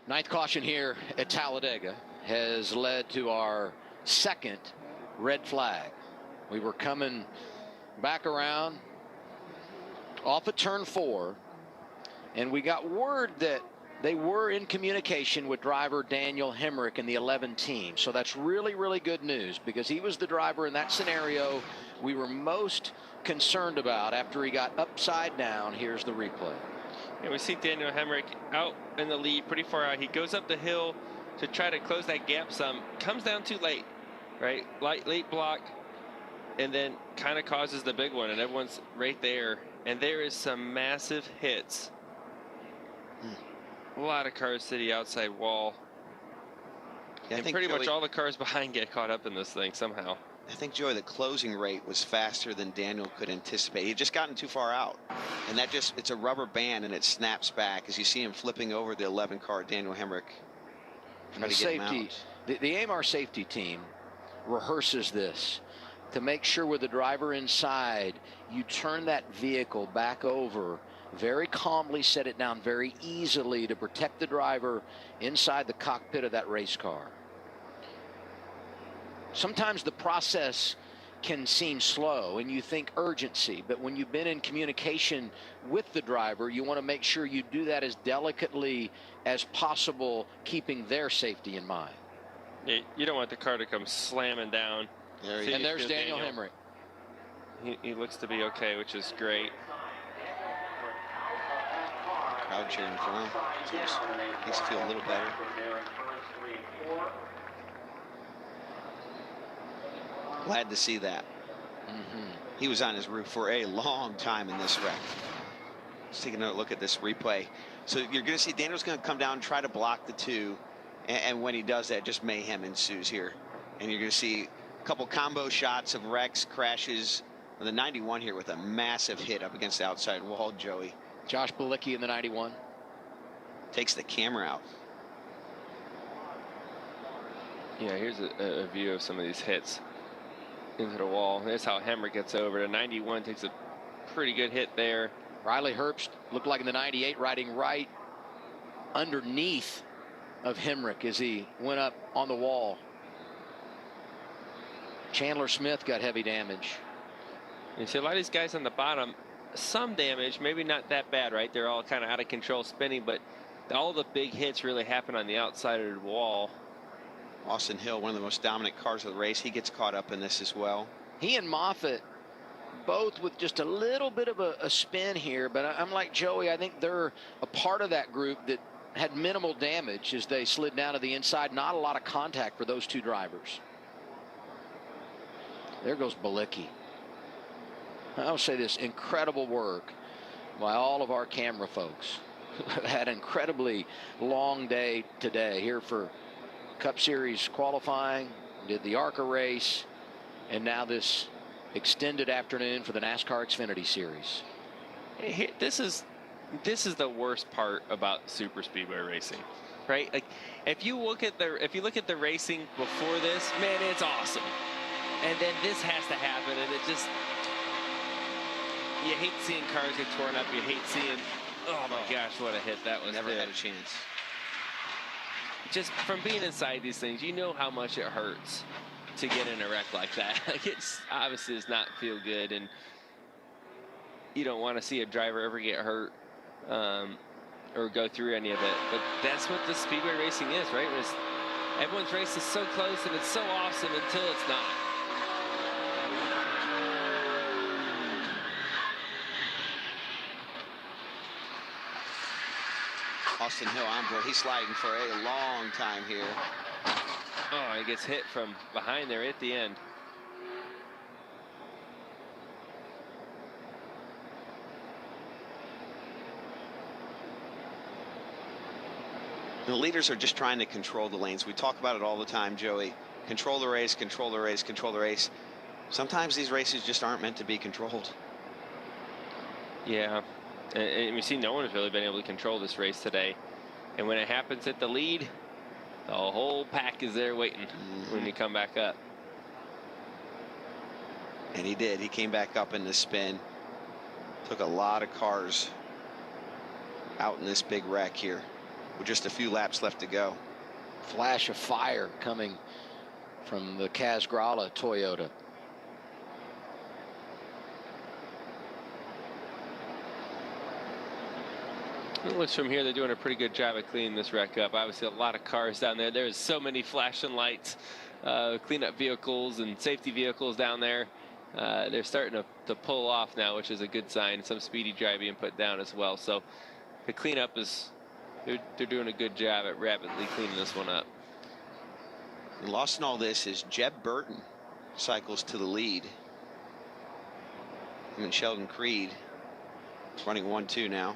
Ninth caution here at Talladega has led to our second red flag. We were coming back around off of turn 4, and we got word that they were in communication with driver Daniel Hemric in the 11 team. So that's really, really good news, because he was the driver in that scenario we were most concerned about after he got upside down. Here's the replay. And we see Daniel Hemric out in the lead, pretty far out. He goes up the hill to try to close that gap some. Comes down too late, right? Late block, and then kind of causes the big one, and everyone's right there. And there is some massive hits. A lot of cars to the outside wall. Yeah, and pretty much all the cars behind get caught up in this thing somehow. I think, Joey, the closing rate was faster than Daniel could anticipate. He had just gotten too far out. And that just, it's a rubber band, and it snaps back as you see him flipping over the 11 car, Daniel Hemric. And the safety, the AMR safety team rehearses this to make sure with the driver inside, you turn that vehicle back over very calmly, set it down very easily to protect the driver inside the cockpit of that race car. Sometimes the process can seem slow and you think urgency, but when you've been in communication with the driver, you want to make sure you do that as delicately as possible, keeping their safety in mind. Yeah, you don't want the car to come slamming down. And there's Daniel Hemric. He looks to be okay, which is great. Crowd cheering for him. Makes you feel a little better. Glad to see that. He was on his roof for a long time in this wreck. Let's take another look at this replay. So you're going to see Daniel's going to come down and try to block the 2. And when he does that, just mayhem ensues here. And you're going to see a couple combo shots of wrecks, crashes. The 91 here with a massive hit up against the outside wall, Joey. Josh Bilicki in the 91. Takes the camera out. Yeah, here's a view of some of these hits into the wall. There's how Hemric gets over. The 91 takes a pretty good hit there. Riley Herbst looked like in the 98 riding right underneath of Hemric as he went up on the wall. Chandler Smith got heavy damage. You see a lot of these guys on the bottom, some damage, maybe not that bad, right? They're all kind of out of control spinning, but all the big hits really happen on the outside of the wall. Austin Hill, one of the most dominant cars of the race, he gets caught up in this as well. He and Moffitt both with just a little bit of a spin here, but I'm like Joey, I think they're a part of that group that had minimal damage as they slid down to the inside. Not a lot of contact for those 2 drivers. There goes Bilicki. I'll say this, incredible work by all of our camera folks. Had an incredibly long day today here for Cup Series qualifying, did the ARCA race, and now this extended afternoon for the NASCAR Xfinity Series. Hey, this is the worst part about super speedway racing, right? Like if you look at the racing before this, man, it's awesome. And then this has to happen, and it just, you hate seeing cars get torn up. You hate seeing, oh my gosh, what a hit that was. Never had a chance. Just from being inside these things, you know how much it hurts to get in a wreck like that. Like, it's obviously does not feel good, and you don't want to see a driver ever get hurt or go through any of it. But that's what the speedway racing is, right? Everyone's race is so close and it's so awesome until it's not. Austin Hill on board. He's sliding for a long time here. Oh, he gets hit from behind there at the end. The leaders are just trying to control the lanes. We talk about it all the time, Joey. Control the race, control the race, control the race. Sometimes these races just aren't meant to be controlled. Yeah. And we see no one has really been able to control this race today. And when it happens at the lead, the whole pack is there waiting when you come back up. And he did. He came back up in the spin. Took a lot of cars out in this big wreck here. with just a few laps left to go. Flash of fire coming from the Casgrala Toyota. It looks from here they're doing a pretty good job of cleaning this wreck up. Obviously, a lot of cars down there. There's so many flashing lights, cleanup vehicles and safety vehicles down there. They're starting to pull off now, which is a good sign. Some speedy dry being put down as well. So the cleanup is, they're doing a good job at rapidly cleaning this one up. And lost in all this is Jeb Burton cycles to the lead. Him and Sheldon Creed running 1-2 now.